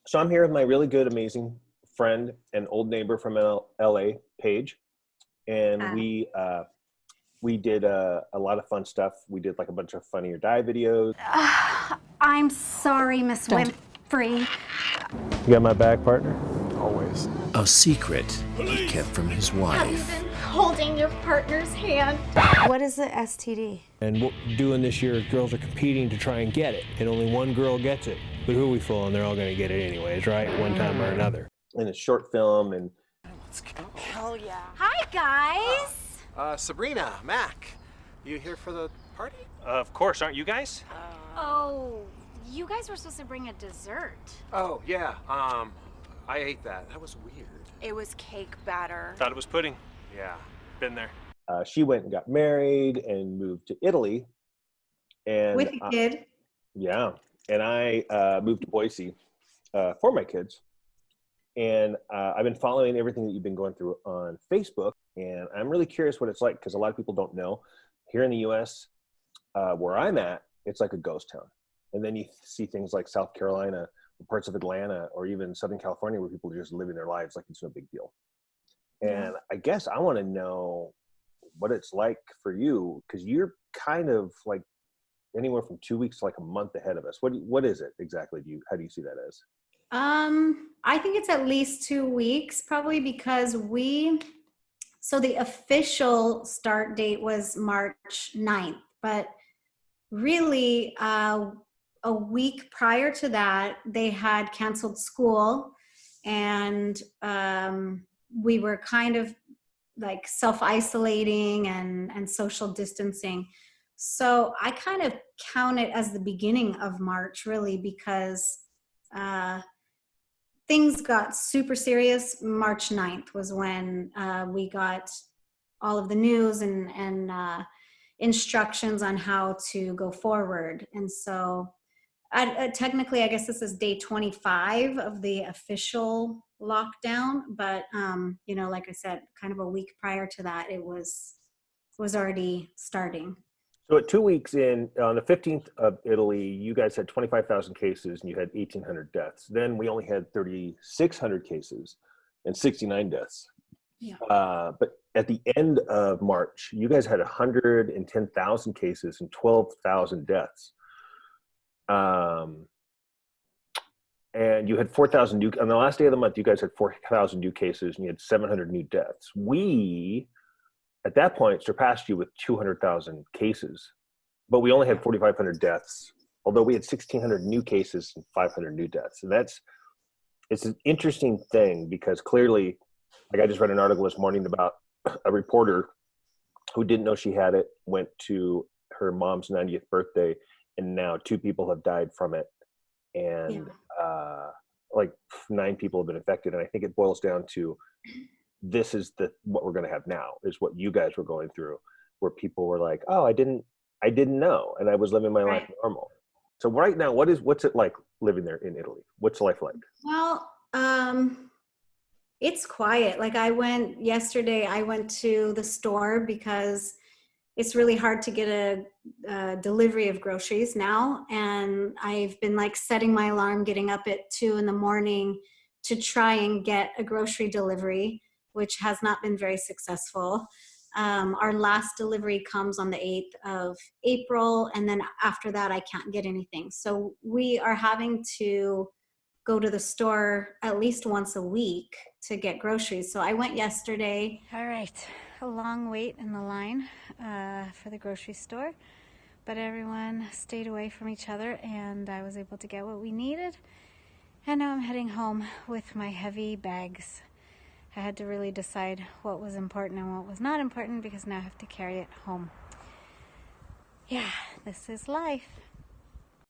So I'm here with my really good, amazing friend and old neighbor from LA, Paige, and Uh, we did a lot of fun stuff. We did like a bunch of Funny or Die videos. I'm sorry, Miss Winfrey. You got my back, partner? Always. A secret he kept from his Have you wife. been holding your partner's hand? What is the STD? And what we're doing this year, girls are competing to try and get it, and only one girl gets it. But who are we fooling? They're all going to get it anyways, right? One time or another. In a short film, and Let's go. Hell yeah. Hi, guys. Sabrina, Mac, you here for the party? Of course, aren't you guys? Oh, you guys were supposed to bring a dessert. Oh, yeah. I ate that. That was weird. It was cake batter. Thought it was pudding. Yeah. Been there. she went and got married and moved to Italy. And With a kid. yeah, and I moved to Boise for my kids. And I've been following everything that you've been going through on Facebook, and I'm really curious what it's like because a lot of people don't know. Here in the U.S., where I'm at, it's like a ghost town. And then you see things like South Carolina, parts of Atlanta, or even Southern California where people are just living their lives like it's no big deal. And I guess I want to know what it's like for you because you're kind of like anywhere from 2 weeks to like a month ahead of us. What is it exactly? How do you see that as? I think it's at least 2 weeks, probably because so the official start date was March 9th, but really a week prior to that, they had canceled school, and we were kind of like self-isolating and social distancing. So I kind of count it as the beginning of March, really, because things got super serious. March 9th was when we got all of the news and instructions on how to go forward. And so technically, I guess this is day 25 of the official lockdown. But, like I said, kind of a week prior to that, it was already starting. So at 2 weeks in, on the 15th of Italy, you guys had 25,000 cases and you had 1,800 deaths. Then we only had 3,600 cases and 69 deaths. Yeah. But at the end of March, you guys had 110,000 cases and 12,000 deaths. And you had 4,000 new, on the last day of the month, you guys had 4,000 new cases and you had 700 new deaths. We, at that point, surpassed you with 200,000 cases, but we only had 4,500 deaths, although we had 1,600 new cases and 500 new deaths. And it's an interesting thing because clearly, like I just read an article this morning about a reporter who didn't know she had it, went to her mom's 90th birthday, and now 2 people have died from it. And like 9 people have been affected. And I think it boils down to this is what we're going to have now is what you guys were going through, where people were like, oh, I didn't know. And I was living my life normal. So right now, what's it like living there in Italy? What's life like? Well, it's quiet. Like yesterday, I went to the store because it's really hard to get a delivery of groceries now. And I've been like setting my alarm, getting up at 2 a.m. to try and get a grocery delivery, which has not been very successful. Our last delivery comes on the 8th of April. And then after that, I can't get anything. So we are having to go to the store at least once a week to get groceries. So I went yesterday. All right, a long wait in the line for the grocery store, but everyone stayed away from each other and I was able to get what we needed. And now I'm heading home with my heavy bags. I had to really decide what was important and what was not important because now I have to carry it home. Yeah, this is life.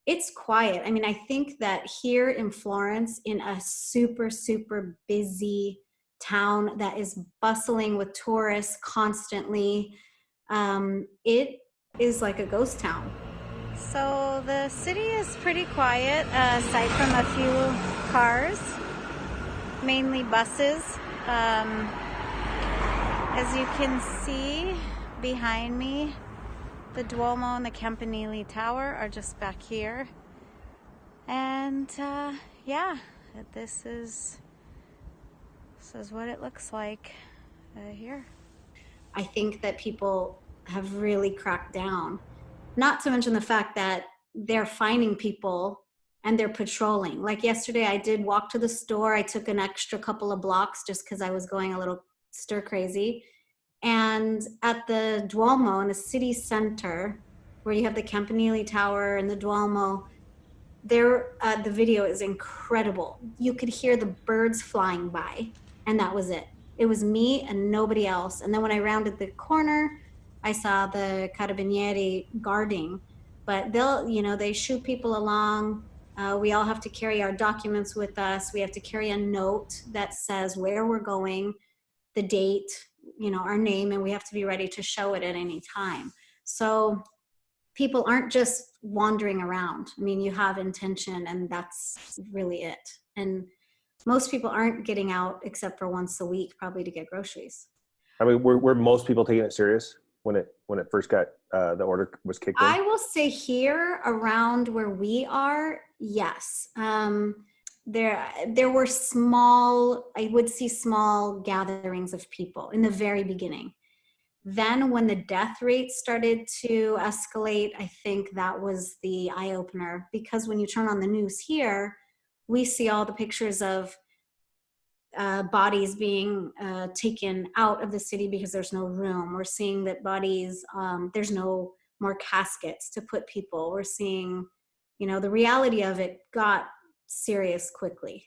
It's quiet. I mean, I think that here in Florence, in a super, super busy town that is bustling with tourists constantly, it is like a ghost town. So the city is pretty quiet, aside from a few cars, mainly buses. As you can see behind me, the Duomo and the Campanile Tower are just back here. And this is what it looks like here. I think that people have really cracked down, not to mention the fact that they're finding people and they're patrolling. Like yesterday, I did walk to the store. I took an extra couple of blocks just because I was going a little stir crazy. And at the Duomo in the city center, where you have the Campanile Tower and the Duomo, there, the video is incredible. You could hear the birds flying by, and that was it. It was me and nobody else. And then when I rounded the corner, I saw the Carabinieri guarding. But they shoot people along. We all have to carry our documents with us. We have to carry a note that says where we're going, the date, our name, and we have to be ready to show it at any time. So people aren't just wandering around. I mean, you have intention, and that's really it. And most people aren't getting out except for once a week, probably to get groceries. I mean, were most people taking it serious when it first got the order was kicked in? I will say here around where we are, yes. There were I would see small gatherings of people in the very beginning. Then when the death rate started to escalate, I think that was the eye opener, because when you turn on the news here, we see all the pictures of bodies being taken out of the city because there's no room. We're seeing that bodies, there's no more caskets to put people. We're seeing, the reality of it got serious quickly.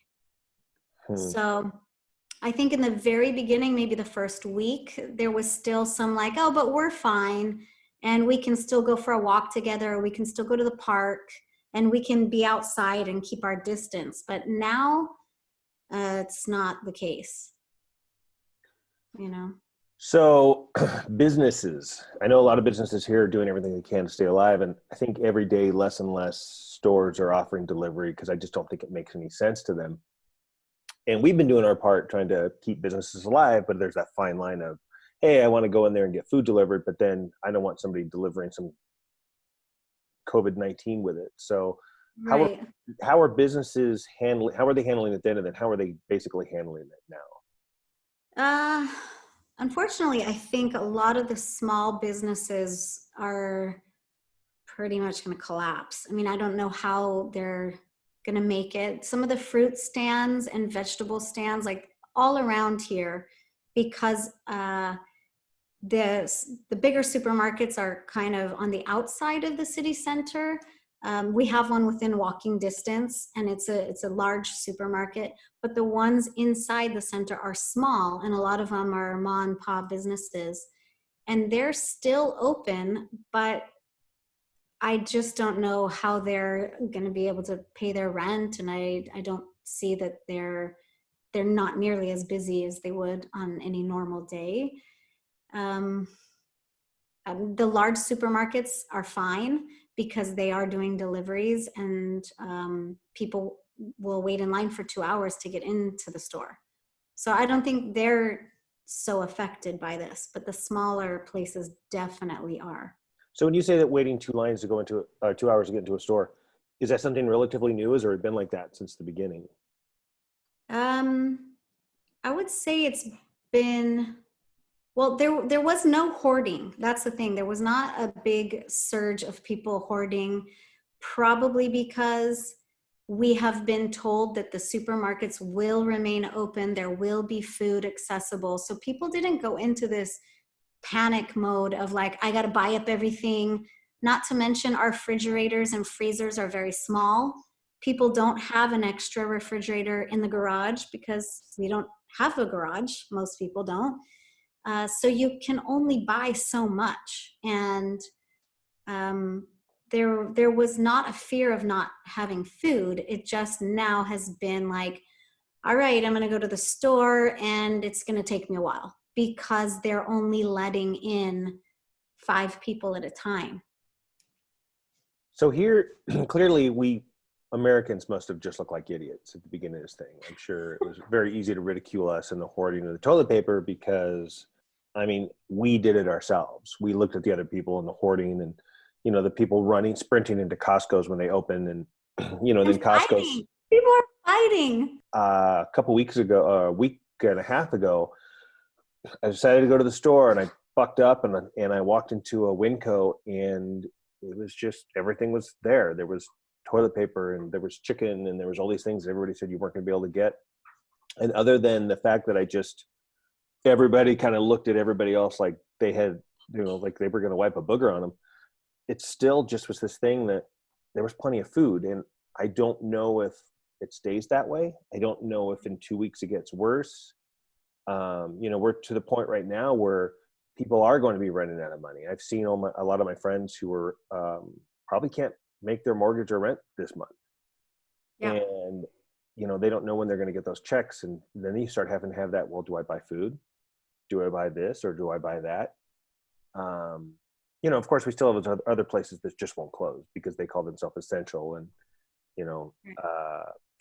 So I think in the very beginning, maybe the first week, there was still some like, oh, but we're fine. And we can still go for a walk together. Or we can still go to the park and we can be outside and keep our distance. But now it's not the case, So businesses, I know a lot of businesses here are doing everything they can to stay alive. And I think every day less and less stores are offering delivery because I just don't think it makes any sense to them. And we've been doing our part trying to keep businesses alive, but there's that fine line of, hey, I want to go in there and get food delivered, but then I don't want somebody delivering some COVID-19 with it. So Right. how are businesses how are they handling it then? And then how are they basically handling it now? Unfortunately, I think a lot of the small businesses are pretty much going to collapse. I mean, I don't know how they're going to make it. Some of the fruit stands and vegetable stands, like all around here, because the bigger supermarkets are kind of on the outside of the city center. We have one within walking distance, and it's a large supermarket, but the ones inside the center are small, and a lot of them are mom and pop businesses, and they're still open, but I just don't know how they're going to be able to pay their rent, and I don't see that they're not nearly as busy as they would on any normal day. The large supermarkets are fine because they are doing deliveries, and people will wait in line for 2 hours to get into the store. So I don't think they're so affected by this, but the smaller places definitely are. So when you say that waiting 2 hours to get into a store, is that something relatively new? Has it been like that since the beginning? I would say it's been, well, there was no hoarding. That's the thing. There was not a big surge of people hoarding, probably because we have been told that the supermarkets will remain open. There will be food accessible. So people didn't go into this panic mode of like, I got to buy up everything. Not to mention our refrigerators and freezers are very small. People don't have an extra refrigerator in the garage because we don't have a garage. Most people don't. So you can only buy so much. And there was not a fear of not having food. It just now has been like, all right, I'm going to go to the store and it's going to take me a while because they're only letting in 5 people at a time. So here, clearly we Americans must have just looked like idiots at the beginning of this thing. I'm sure it was very easy to ridicule us and the hoarding of the toilet paper because, I mean, we did it ourselves. We looked at the other people and the hoarding and, the people sprinting into Costco's when they open and, then Costco's. People are Fighting. A couple weeks ago, a week and a half ago, I decided to go to the store, and I bucked up and I walked into a Winco, and it was just, everything was there. There was toilet paper, and there was chicken, and there was all these things that everybody said you weren't going to be able to get. And other than the fact that everybody kind of looked at everybody else like they had, like they were going to wipe a booger on them. It still just was this thing that there was plenty of food. And I don't know if it stays that way. I don't know if in 2 weeks it gets worse. We're to the point right now where people are going to be running out of money. I've seen a lot of my friends who are probably can't make their mortgage or rent this month. Yeah. And, they don't know when they're going to get those checks. And then you start having to have that, well, do I buy food? Do I buy this or do I buy that? Of course, we still have those other places that just won't close because they call themselves essential. And,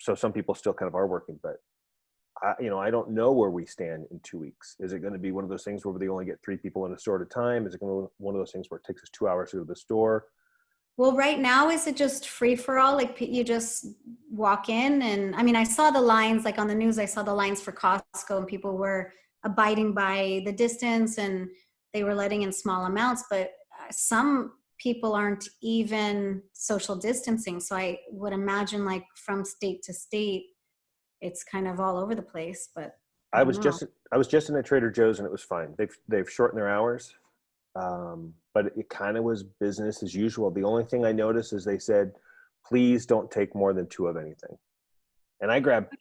so some people still kind of are working, but I don't know where we stand in 2 weeks. Is it going to be one of those things where they only get 3 people in a store at a time? Is it going to be one of those things where it takes us 2 hours to go to the store? Well, right now, is it just free for all? Like you just walk in and, I saw the lines, like on the news, I saw the lines for Costco and people were abiding by the distance and they were letting in small amounts, but some people aren't even social distancing. So I would imagine like from state to state, it's kind of all over the place, but I was just in a Trader Joe's and it was fine. They've shortened their hours. But it kind of was business as usual. The only thing I noticed is they said, please don't take more than 2 of anything. And I grabbed.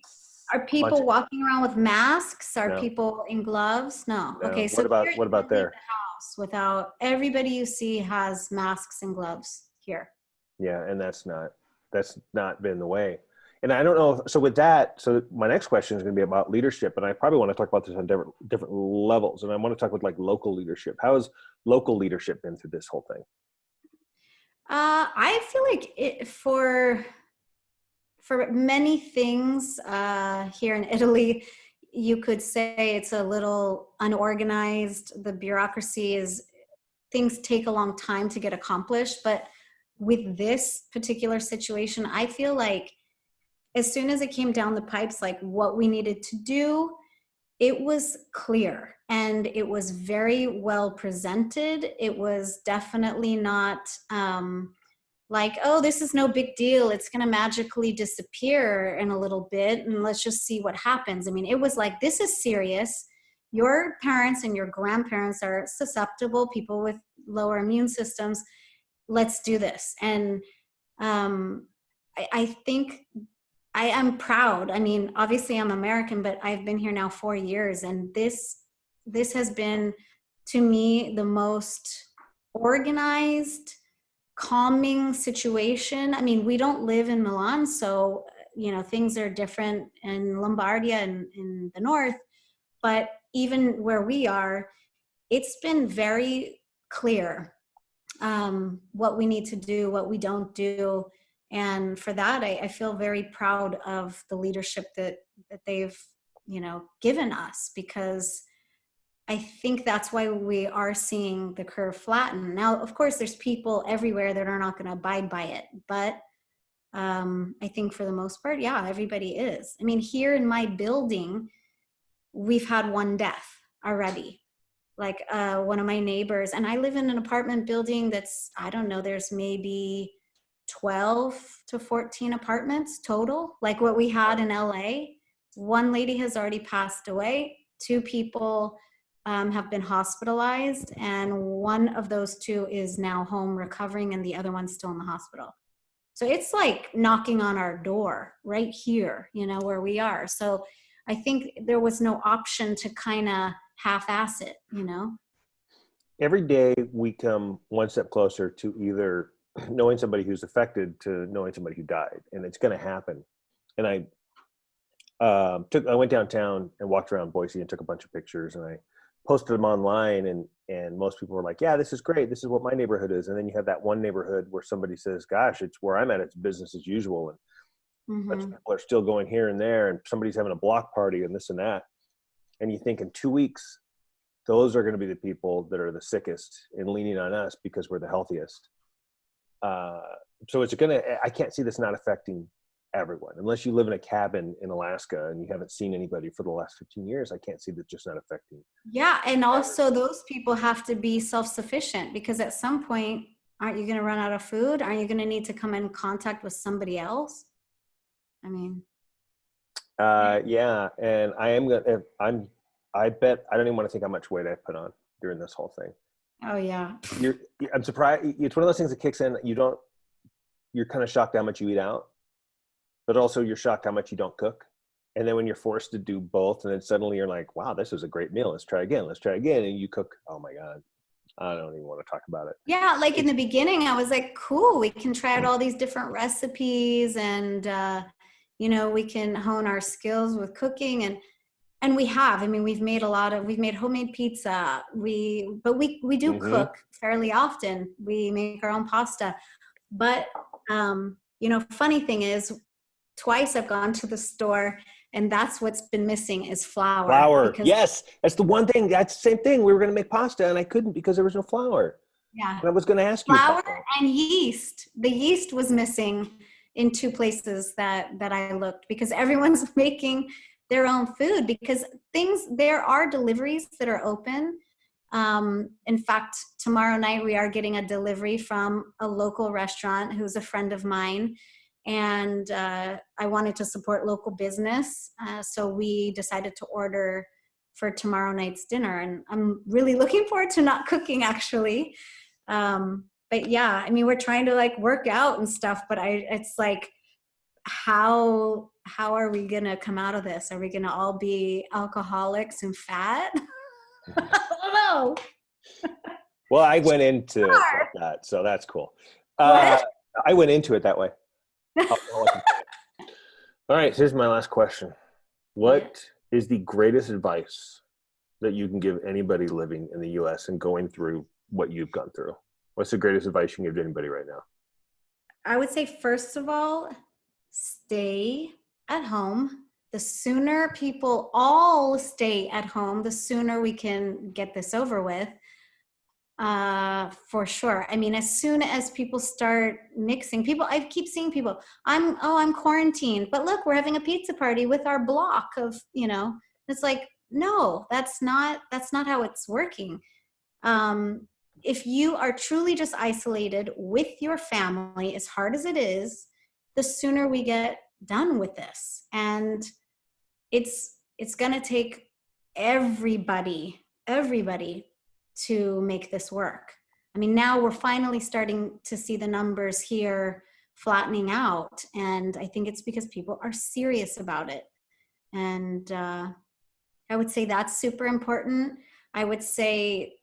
Are people walking around with masks? Are No. people in gloves? No. Okay. So What about there? The house without everybody you see has masks and gloves here. Yeah. And that's not been the way. And I don't know. So with that, so my next question is going to be about leadership. And I probably want to talk about this on different levels. And I want to talk with like local leadership. How has local leadership been through this whole thing? I feel like for many things here in Italy, you could say it's a little unorganized. The bureaucracy things take a long time to get accomplished. But with this particular situation, I feel like as soon as it came down the pipes, like what we needed to do, it was clear and it was very well presented. It was definitely not like, oh, this is no big deal. It's going to magically disappear in a little bit and let's just see what happens. It was like, this is serious. Your parents and your grandparents are susceptible, people with lower immune systems. Let's do this. And I think I am proud. Obviously I'm American, but I've been here now 4 years. And this has been, to me, the most organized, calming situation. We don't live in Milan, so, things are different in Lombardia and in the north. But even where we are, it's been very clear what we need to do, what we don't do. And for that, I feel very proud of the leadership that they've, given us, because I think that's why we are seeing the curve flatten. Now, of course, there's people everywhere that are not going to abide by it. But I think for the most part, yeah, everybody is. Here in my building, we've had 1 death already. Like one of my neighbors, and I live in an apartment building that's, I don't know, there's maybe 12 to 14 apartments total, like what we had in LA. 1 lady has already passed away. 2 people have been hospitalized, and one of those 2 is now home recovering, and the other one's still in the hospital. So it's like knocking on our door right here, where we are. So I think there was no option to kind of half-ass it, Every day we come one step closer to either knowing somebody who's affected to knowing somebody who died, and it's going to happen. And I went downtown and walked around Boise and took a bunch of pictures, and I posted them online, and most people were like, yeah, this is great. This is what my neighborhood is. And then you have that one neighborhood where somebody says, gosh, it's where I'm at. It's business as usual. And bunch of people are still going here and there, and somebody's having a block party and this and that. And you think in 2 weeks, those are going to be the people that are the sickest and leaning on us because we're the healthiest. So I can't see this not affecting everyone. Unless you live in a cabin in Alaska and you haven't seen anybody for the last 15 years, I can't see that just not affecting. Yeah, and also those people have to be self-sufficient, because at some point, aren't you going to run out of food? Aren't you going to need to come in contact with somebody else? I mean, Yeah, and I am gonna. I bet I don't even want to think how much weight I put on during this whole thing. oh yeah. I'm surprised. It's one of those things that kicks in. You're kind of shocked how much you eat out, but also you're shocked how much you don't cook. And then when you're forced to do both, and then suddenly you're like, wow, this is a great meal. Let's try again. Let's try again. And you cook. Oh my God. I don't even want to talk about it. Yeah, like in the beginning, I was like, cool, we can try out all these different recipes, and we can hone our skills with cooking, and we have. I mean, we've made homemade pizza. We do cook fairly often. We make our own pasta. But funny thing is, twice I've gone to the store, and that's what's been missing is flour. Flour. Yes. That's the one thing. That's the same thing. We were going to make pasta and I couldn't because there was no flour. Yeah. And I was going to ask you. Flour and yeast. The yeast was missing in 2 places that I looked, because everyone's making their own food, because there are deliveries that are open. In fact, tomorrow night we are getting a delivery from a local restaurant who's a friend of mine. And I wanted to support local business. So we decided to order for tomorrow night's dinner. And I'm really looking forward to not cooking, actually. But yeah, I mean, we're trying to like work out and stuff, but it's like, how are we going to come out of this? Are we going to all be alcoholics and fat? I don't know. Well, I went into it like that, so that's cool. I went into it that way. All right, here's my last question. What is the greatest advice that you can give anybody living in the U.S. and going through what you've gone through? What's the greatest advice you can give to anybody right now? I would say, first of all, stay at home. The sooner people all stay at home, the sooner we can get this over with. For sure. I mean, as soon as people start mixing, I keep seeing people, I'm quarantined, but look, we're having a pizza party with our block of, it's like, no, that's not how it's working. If you are truly just isolated with your family, as hard as it is, the sooner we get done with this. And it's going to take everybody to make this work. I mean, now we're finally starting to see the numbers here flattening out. And I think it's because people are serious about it. And I would say that's super important. I would say,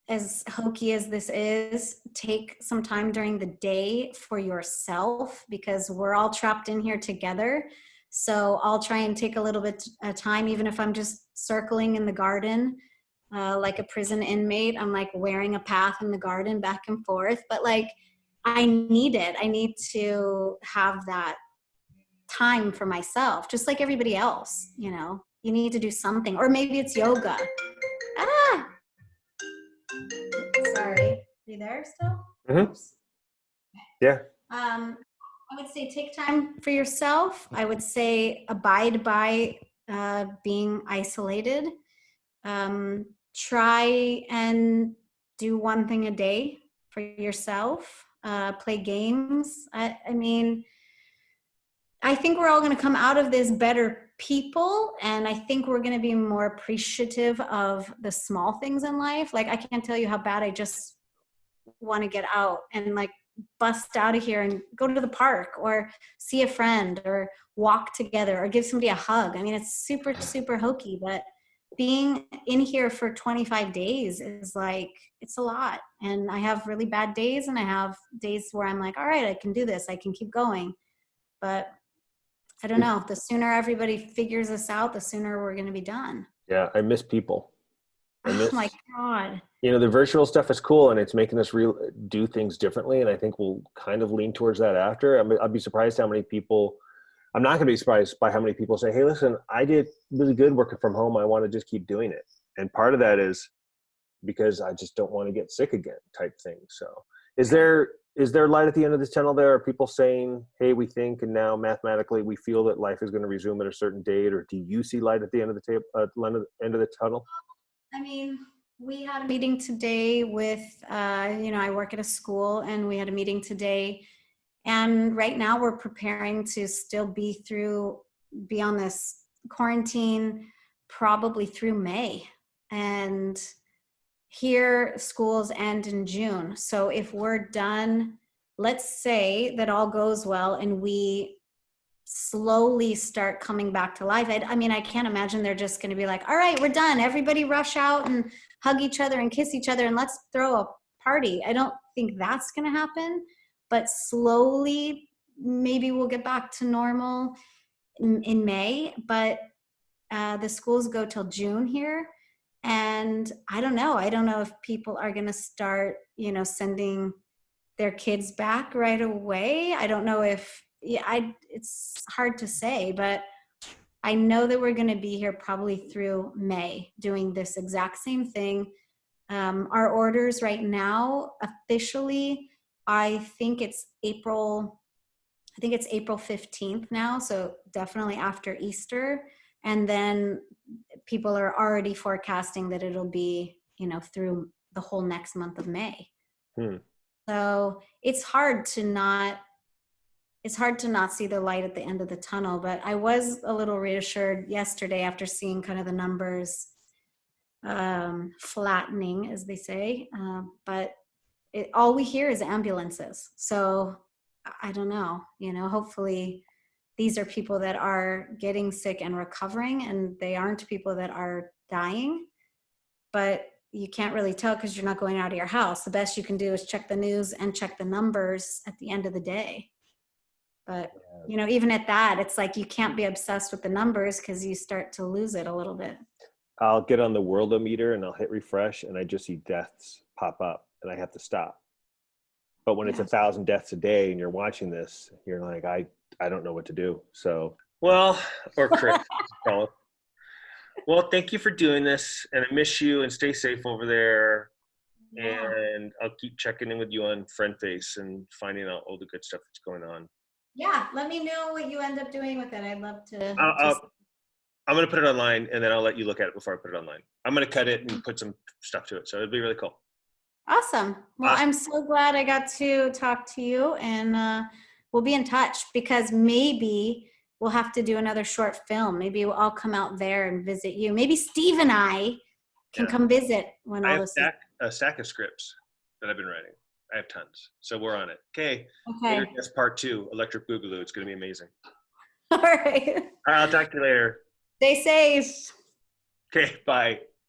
as hokey as this is, take some time during the day for yourself, because we're all trapped in here together. So I'll try and take a little bit of time, even if I'm just circling in the garden. Like a prison inmate, I'm like wearing a path in the garden back and forth, but like I need it. I need to have that time for myself, just like everybody else. You need to do something, or maybe it's yoga. Sorry, are you there still? Mm-hmm. Yeah. I would say take time for yourself. I would say abide by being isolated. Try and do one thing a day for yourself. Play games. I mean, I think we're all going to come out of this better people, and I think we're going to be more appreciative of the small things in life. Like, I can't tell you how bad I just want to get out and like bust out of here and go to the park or see a friend or walk together or give somebody a hug. I mean, it's super, super hokey, but being in here for 25 days is like, it's a lot. And I have really bad days, and I have days where I'm like, all right, I can do this. I can keep going. But I don't know. The sooner everybody figures this out, the sooner we're going to be done. Yeah, I miss people. Oh my God. The virtual stuff is cool, and it's making us do things differently. And I think we'll kind of lean towards that after. I'll be surprised how many people, I'm not going to be surprised by how many people say, hey, listen, I did really good working from home. I want to just keep doing it. And part of that is because I just don't want to get sick again type thing. So is there is there light at the end of this tunnel there? Are people saying, hey, we think and now mathematically we feel that life is going to resume at a certain date? Or do you see light at the end of the end of the tunnel? I mean, we had a meeting today with, I work at a school, and we had a meeting today. And right now we're preparing to still be on this quarantine probably through May. And here schools end in June. So if we're done, let's say that all goes well and we slowly start coming back to life. I can't imagine they're just going to be like, all right, we're done. Everybody rush out and hug each other and kiss each other and let's throw a party. I don't think that's going to happen, but slowly maybe we'll get back to normal in May, but the schools go till June here. And I don't know if people are going to start, sending their kids back right away. I don't know if, it's hard to say, but I know that we're going to be here probably through May doing this exact same thing. Our orders right now, officially, I think it's April 15th now. So definitely after Easter. And then people are already forecasting that it'll be, through the whole next month of May. So it's hard to not see the light at the end of the tunnel, but I was a little reassured yesterday after seeing kind of the numbers flattening, as they say. But all we hear is ambulances. So I don't know, hopefully these are people that are getting sick and recovering, and they aren't people that are dying. But you can't really tell because you're not going out of your house. The best you can do is check the news and check the numbers at the end of the day. But, even at that, it's like you can't be obsessed with the numbers because you start to lose it a little bit. I'll get on the Worldometer and I'll hit refresh and I just see deaths pop up and I have to stop. But when it's 1,000 deaths a day and you're watching this, you're like, I don't know what to do. So, well, or Chris. Well, thank you for doing this, and I miss you, and stay safe over there. Yeah. And I'll keep checking in with you on FriendFace and finding out all the good stuff that's going on. Yeah, let me know what you end up doing with it. I'd love to. I'm going to put it online, and then I'll let you look at it before I put it online. I'm going to cut it and put some stuff to it, so it'll be really cool. Awesome. Well, I'm so glad I got to talk to you, and we'll be in touch because maybe we'll have to do another short film. Maybe I'll come out there and visit you. Maybe Steve and I can come visit when all this. I have a stack of scripts that I've been writing. I have tons. So we're on it. Okay. That's part 2, Electric Boogaloo. It's going to be amazing. All right. I'll talk to you later. Stay safe. Okay. Bye.